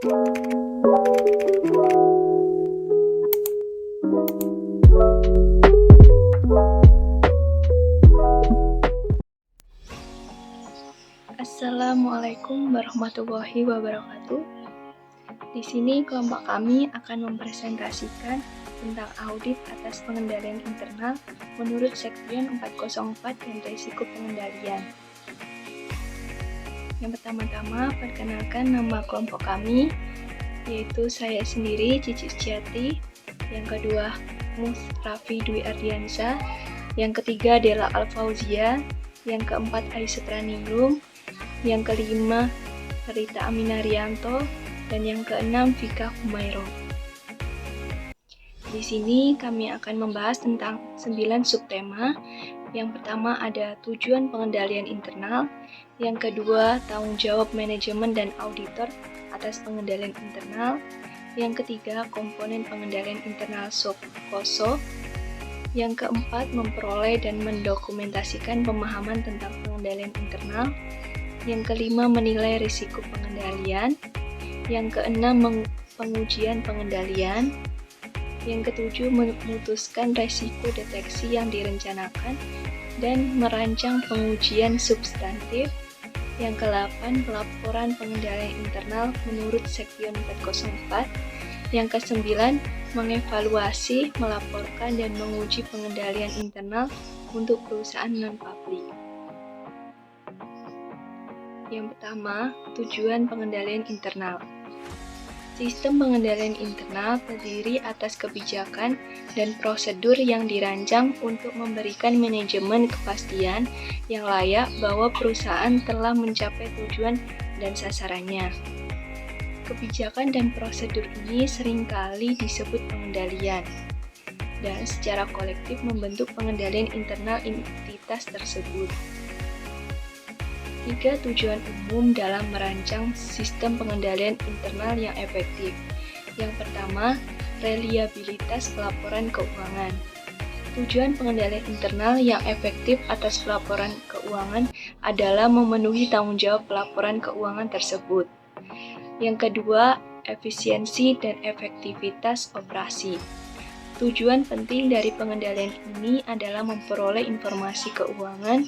Assalamualaikum warahmatullahi wabarakatuh. Di sini kelompok kami akan mempresentasikan tentang audit atas pengendalian internal menurut Sekjen 404 dan risiko pengendalian. Yang pertama-tama, perkenalkan nama kelompok kami, yaitu saya sendiri, Cici Setiati. Yang kedua, Mus Raffi Dwi Ardiansa. Yang ketiga, Dela Alfauzia. Yang keempat, Aisyah Ningrum. Yang kelima, Rita Aminarianto. Dan yang keenam, Vika Humairo. Di sini kami akan membahas tentang 9 subtema. Yang pertama ada tujuan pengendalian internal. Yang kedua, tanggung jawab manajemen dan auditor atas pengendalian internal. Yang ketiga, komponen pengendalian internal KOSO. Yang keempat, memperoleh dan mendokumentasikan pemahaman tentang pengendalian internal. Yang kelima, menilai risiko pengendalian. Yang keenam, pengujian pengendalian. Yang ketujuh, memutuskan risiko deteksi yang direncanakan dan merancang pengujian substantif. Yang ke-8, pelaporan pengendalian internal menurut Sekjen 404. Yang ke-9, mengevaluasi, melaporkan, dan menguji pengendalian internal untuk perusahaan non-publik. Yang pertama, tujuan pengendalian internal. Sistem pengendalian internal terdiri atas kebijakan dan prosedur yang dirancang untuk memberikan manajemen kepastian yang layak bahwa perusahaan telah mencapai tujuan dan sasarannya. Kebijakan dan prosedur ini seringkali disebut pengendalian, dan secara kolektif membentuk pengendalian internal entitas tersebut. 3 tujuan umum dalam merancang sistem pengendalian internal yang efektif. Yang pertama, reliabilitas pelaporan keuangan. Tujuan pengendalian internal yang efektif atas pelaporan keuangan adalah memenuhi tanggung jawab pelaporan keuangan tersebut. Yang kedua, efisiensi dan efektivitas operasi. Tujuan penting dari pengendalian ini adalah memperoleh informasi keuangan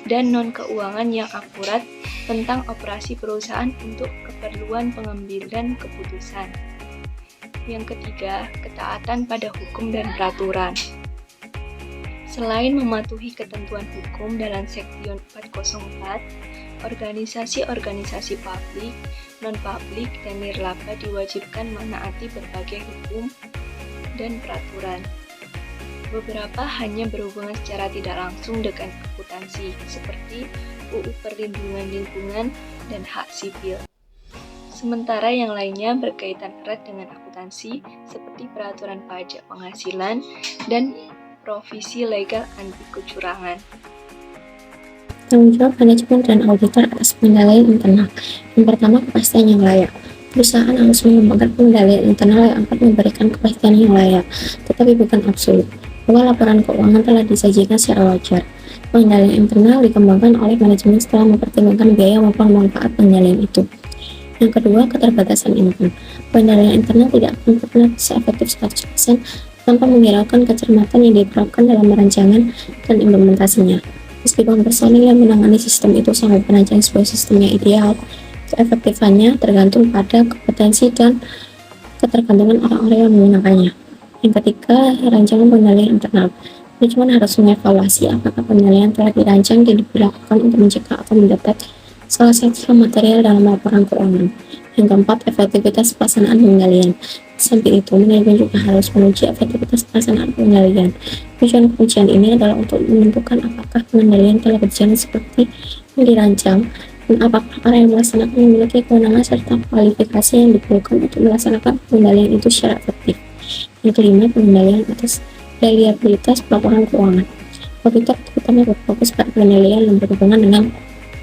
dan non-keuangan yang akurat tentang operasi perusahaan untuk keperluan pengambilan keputusan. Yang ketiga, ketaatan pada hukum dan peraturan. Selain mematuhi ketentuan hukum dalam Sekjen 404, organisasi-organisasi publik, non-publik, dan nirlaba diwajibkan menaati berbagai hukum dan peraturan. Beberapa hanya berhubungan secara tidak langsung dengan akuntansi, seperti UU Perlindungan Lingkungan dan Hak Sipil. Sementara yang lainnya berkaitan erat dengan akuntansi, seperti peraturan pajak penghasilan dan provisi legal anti kecurangan. Tanggung jawab manajemen dan auditor atas pengendalian internal. Yang pertama, kepastian yang layak. Perusahaan harus mengembangkan pengendalian internal yang akan memberikan kepastian yang layak, tetapi bukan absolut, bahwa laporan keuangan telah disajikan secara wajar. Pengendalian internal dikembangkan oleh manajemen setelah mempertimbangkan biaya maupun manfaat pengendalian itu. Yang kedua, keterbatasan internal. Pengendalian internal tidak akan pernah bisa efektif 100% tanpa menghiraukan kecermatan yang diterapkan dalam merancangan dan implementasinya. Meskipun personil yang menangani sistem itu sanggup merancang sebuah sistem yang ideal, keefektifannya tergantung pada kompetensi dan ketergantungan orang-orang yang menggunakannya. Yang ketiga, rancangan pengendalian internal. Manajemen harus mengevaluasi apakah pengendalian telah dirancang dan dilakukan untuk mencegah atau mendeteksi salah satu material dalam laporan keuangan. Yang keempat, efektivitas pelaksanaan pengendalian. Samping itu, manajemen juga harus menguji efektivitas pelaksanaan pengendalian. Tujuan pengujian ini adalah untuk menentukan apakah pengendalian telah berjalan seperti yang dirancang, dan apakah orang yang melaksanakan memiliki kewenangan serta kualifikasi yang diperlukan untuk melaksanakan pengendalian itu secara efektif. Yang kelima, pengendalian atas reliabilitas pelaporan keuangan. Auditor terutama berfokus pada pengendalian yang berhubungan dengan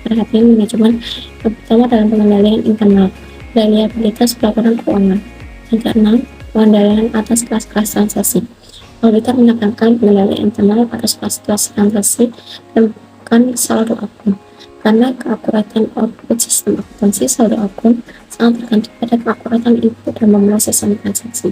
perhatian manajemen, yang pertama dalam pengendalian internal, reliabilitas pelaporan keuangan. Yang keenam, pengendalian atas kelas-kelas transaksi. Auditor menekankan pengendalian internal atas kelas-kelas transaksi dan bukan saldo akun. karena keakuratan output sistem akuntansi saldo akun sangat tergantung pada keakuratan input dan pemrosesan transaksi.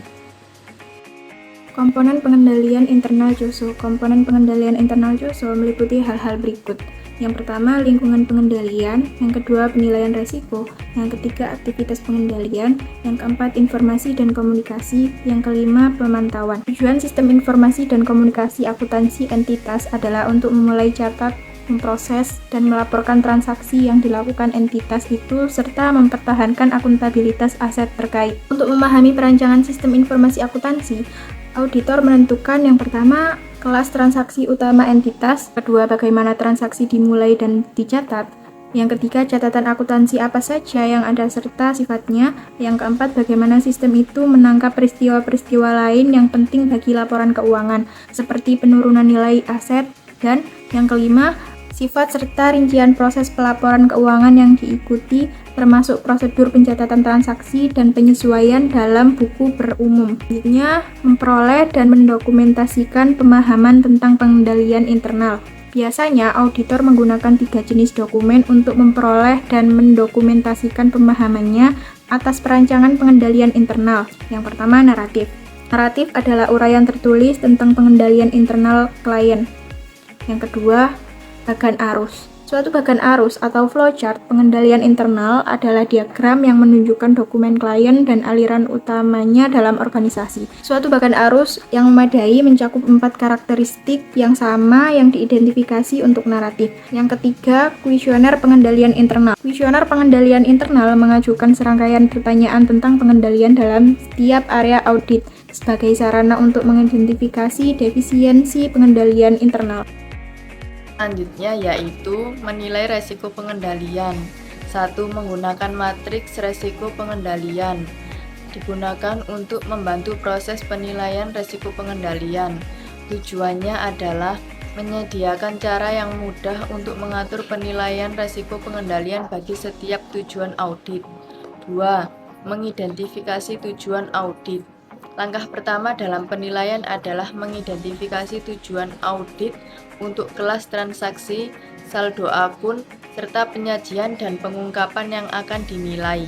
Komponen pengendalian internal JOSO. Komponen pengendalian internal JOSO meliputi hal-hal berikut. Yang pertama, lingkungan pengendalian. Yang kedua, penilaian resiko. Yang ketiga, aktivitas pengendalian. Yang keempat, informasi dan komunikasi. Yang kelima, pemantauan. Tujuan sistem informasi dan komunikasi akuntansi entitas adalah untuk memulai catat, memproses, dan melaporkan transaksi yang dilakukan entitas itu serta mempertahankan akuntabilitas aset terkait. Untuk memahami perancangan sistem informasi akuntansi, auditor menentukan yang pertama, kelas transaksi utama entitas, kedua, bagaimana transaksi dimulai dan dicatat, yang ketiga, catatan akuntansi apa saja yang ada serta sifatnya, yang keempat, bagaimana sistem itu menangkap peristiwa-peristiwa lain yang penting bagi laporan keuangan, seperti penurunan nilai aset, dan yang kelima, sifat serta rincian proses pelaporan keuangan yang diikuti, termasuk prosedur pencatatan transaksi dan penyesuaian dalam buku berumum. Selanjutnya, memperoleh dan mendokumentasikan pemahaman tentang pengendalian internal. Biasanya, auditor menggunakan 3 jenis dokumen untuk memperoleh dan mendokumentasikan pemahamannya atas perancangan pengendalian internal. Yang pertama, naratif. Naratif adalah uraian tertulis tentang pengendalian internal klien. Yang kedua, bagan arus. Suatu bagan arus atau flowchart pengendalian internal adalah diagram yang menunjukkan dokumen klien dan aliran utamanya dalam organisasi. Suatu bagan arus yang memadai mencakup 4 karakteristik yang sama yang diidentifikasi untuk naratif. Yang ketiga, kuesioner pengendalian internal. Kuesioner pengendalian internal mengajukan serangkaian pertanyaan tentang pengendalian dalam setiap area audit sebagai sarana untuk mengidentifikasi defisiensi pengendalian internal. Selanjutnya yaitu menilai resiko pengendalian. 1. Menggunakan matriks resiko pengendalian. Digunakan untuk membantu proses penilaian resiko pengendalian. Tujuannya adalah menyediakan cara yang mudah untuk mengatur penilaian resiko pengendalian bagi setiap tujuan audit. 2. Mengidentifikasi tujuan audit. Langkah pertama dalam penilaian adalah mengidentifikasi tujuan audit untuk kelas transaksi, saldo akun, serta penyajian dan pengungkapan yang akan dinilai.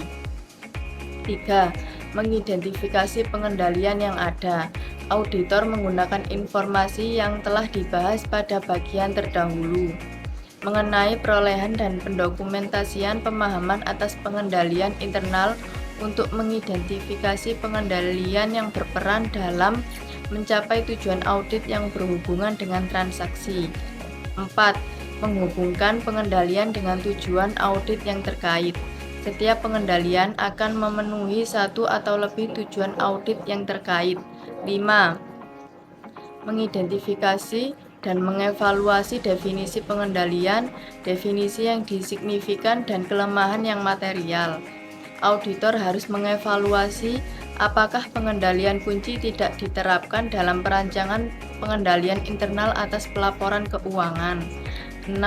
3. Mengidentifikasi pengendalian yang ada. Auditor menggunakan informasi yang telah dibahas pada bagian terdahulu mengenai perolehan dan pendokumentasian pemahaman atas pengendalian internal untuk mengidentifikasi pengendalian yang berperan dalam mencapai tujuan audit yang berhubungan dengan transaksi. 4. Menghubungkan pengendalian dengan tujuan audit yang terkait. Setiap pengendalian akan memenuhi satu atau lebih tujuan audit yang terkait. 5. Mengidentifikasi dan mengevaluasi definisi pengendalian, definisi yang disignifikan dan kelemahan yang material. Auditor harus mengevaluasi apakah pengendalian kunci tidak diterapkan dalam perancangan pengendalian internal atas pelaporan keuangan. 6.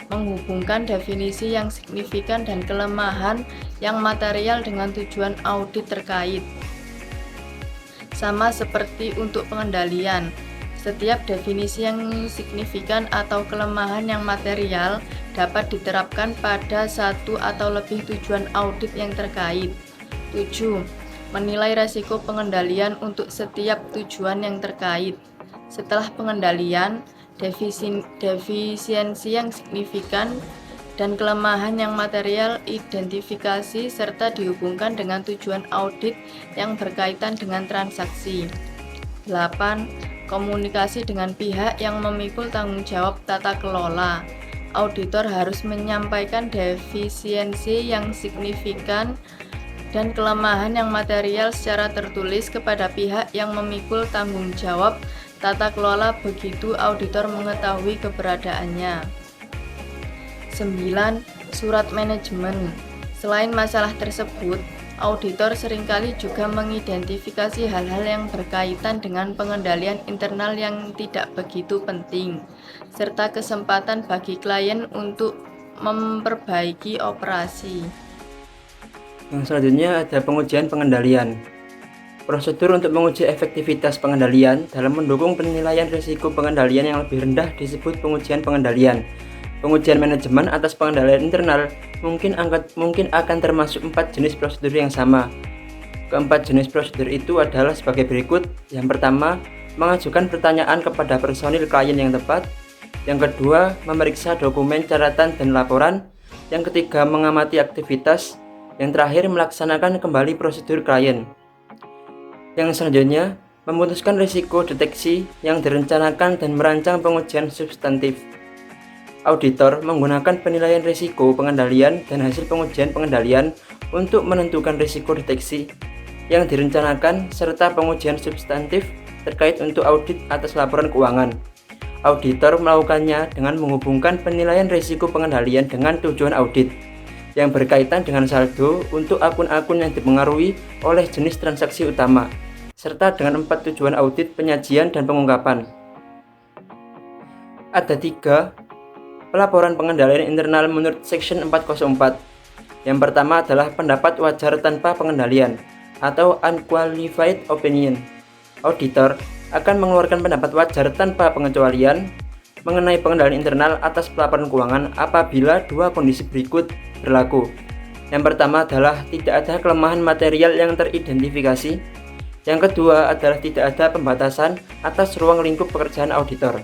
Menghubungkan definisi yang signifikan dan kelemahan yang material dengan tujuan audit terkait. Sama seperti untuk pengendalian, setiap definisi yang signifikan atau kelemahan yang material dapat diterapkan pada satu atau lebih tujuan audit yang terkait. 7. Menilai resiko pengendalian untuk setiap tujuan yang terkait. Setelah pengendalian, defisiensi yang signifikan dan kelemahan yang material identifikasi serta dihubungkan dengan tujuan audit yang berkaitan dengan transaksi. 8. Komunikasi dengan pihak yang memikul tanggung jawab tata kelola. Auditor harus menyampaikan defisiensi yang signifikan dan kelemahan yang material secara tertulis kepada pihak yang memikul tanggung jawab tata kelola begitu auditor mengetahui keberadaannya. 9. Surat manajemen. Selain masalah tersebut, auditor seringkali juga mengidentifikasi hal-hal yang berkaitan dengan pengendalian internal yang tidak begitu penting, serta kesempatan bagi klien untuk memperbaiki operasi. Yang selanjutnya ada pengujian pengendalian. Prosedur untuk menguji efektivitas pengendalian dalam mendukung penilaian risiko pengendalian yang lebih rendah disebut pengujian pengendalian. Pengujian manajemen atas pengendalian internal mungkin akan termasuk 4 jenis prosedur yang sama. Keempat jenis prosedur itu adalah sebagai berikut. Yang pertama, mengajukan pertanyaan kepada personil klien yang tepat. Yang kedua, memeriksa dokumen, catatan, dan laporan. Yang ketiga, mengamati aktivitas. Yang terakhir, melaksanakan kembali prosedur klien. Yang selanjutnya, memutuskan risiko deteksi yang direncanakan dan merancang pengujian substantif. Auditor menggunakan penilaian risiko pengendalian dan hasil pengujian pengendalian untuk menentukan risiko deteksi yang direncanakan serta pengujian substantif terkait untuk audit atas laporan keuangan. Auditor melakukannya dengan menghubungkan penilaian risiko pengendalian dengan tujuan audit yang berkaitan dengan saldo untuk akun-akun yang dipengaruhi oleh jenis transaksi utama, serta dengan 4 tujuan audit, penyajian, dan pengungkapan. Ada 3 pelaporan pengendalian internal menurut Section 404. Yang pertama adalah pendapat wajar tanpa pengendalian atau unqualified opinion. Auditor akan mengeluarkan pendapat wajar tanpa pengecualian mengenai pengendalian internal atas pelaporan keuangan apabila 2 kondisi berikut berlaku. Yang pertama adalah tidak ada kelemahan material yang teridentifikasi. Yang kedua adalah tidak ada pembatasan atas ruang lingkup pekerjaan auditor.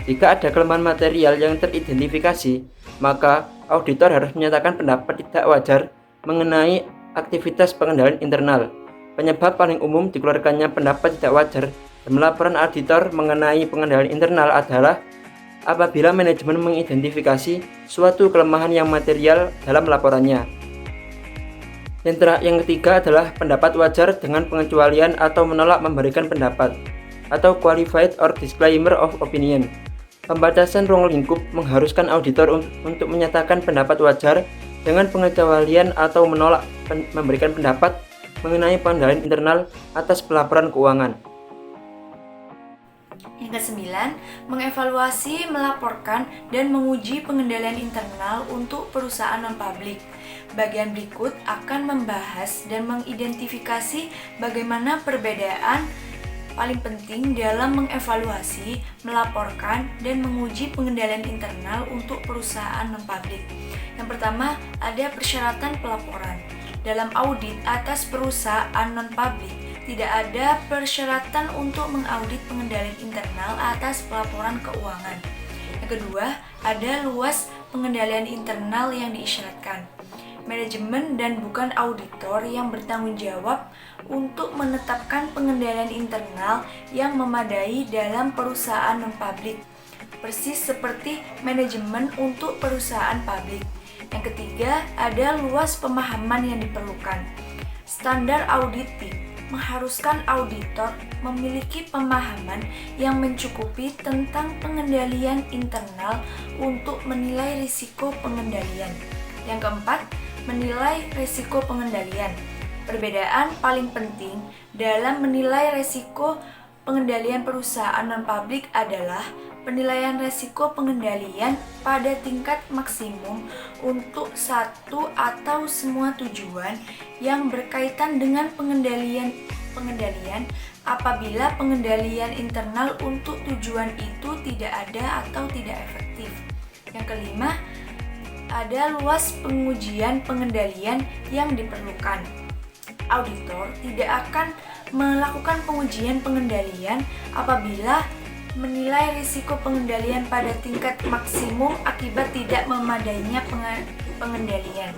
Jika ada kelemahan material yang teridentifikasi, maka auditor harus menyatakan pendapat tidak wajar mengenai aktivitas pengendalian internal. Penyebab paling umum dikeluarkannya pendapat tidak wajar dalam laporan auditor mengenai pengendalian internal adalah apabila manajemen mengidentifikasi suatu kelemahan yang material dalam laporannya. Yang ketiga adalah pendapat wajar dengan pengecualian atau menolak memberikan pendapat, atau qualified or disclaimer of opinion. Pembatasan ruang lingkup mengharuskan auditor untuk menyatakan pendapat wajar dengan pengecualian atau menolak memberikan pendapat mengenai pengendalian internal atas pelaporan keuangan. Yang kesembilan, mengevaluasi, melaporkan, dan menguji pengendalian internal untuk perusahaan non-publik. Bagian berikut akan membahas dan mengidentifikasi bagaimana perbedaan paling penting dalam mengevaluasi, melaporkan, dan menguji pengendalian internal untuk perusahaan non-publik. Yang pertama, ada persyaratan pelaporan. Dalam audit atas perusahaan non-publik, tidak ada persyaratan untuk mengaudit pengendalian internal atas pelaporan keuangan. Yang kedua, ada luas pengendalian internal yang diisyaratkan. Manajemen dan bukan auditor yang bertanggung jawab untuk menetapkan pengendalian internal yang memadai dalam perusahaan non-publik, persis seperti manajemen untuk perusahaan publik. Yang ketiga, ada luas pemahaman yang diperlukan. Standar auditing mengharuskan auditor memiliki pemahaman yang mencukupi tentang pengendalian internal untuk menilai risiko pengendalian. Yang keempat, menilai risiko pengendalian. Perbedaan paling penting dalam menilai risiko pengendalian perusahaan non-publik adalah penilaian risiko pengendalian pada tingkat maksimum untuk satu atau semua tujuan yang berkaitan dengan pengendalian apabila pengendalian internal untuk tujuan itu tidak ada atau tidak efektif. Yang kelima, ada luas pengujian pengendalian yang diperlukan. Auditor tidak akan melakukan pengujian pengendalian apabila menilai risiko pengendalian pada tingkat maksimum akibat tidak memadainya pengendalian.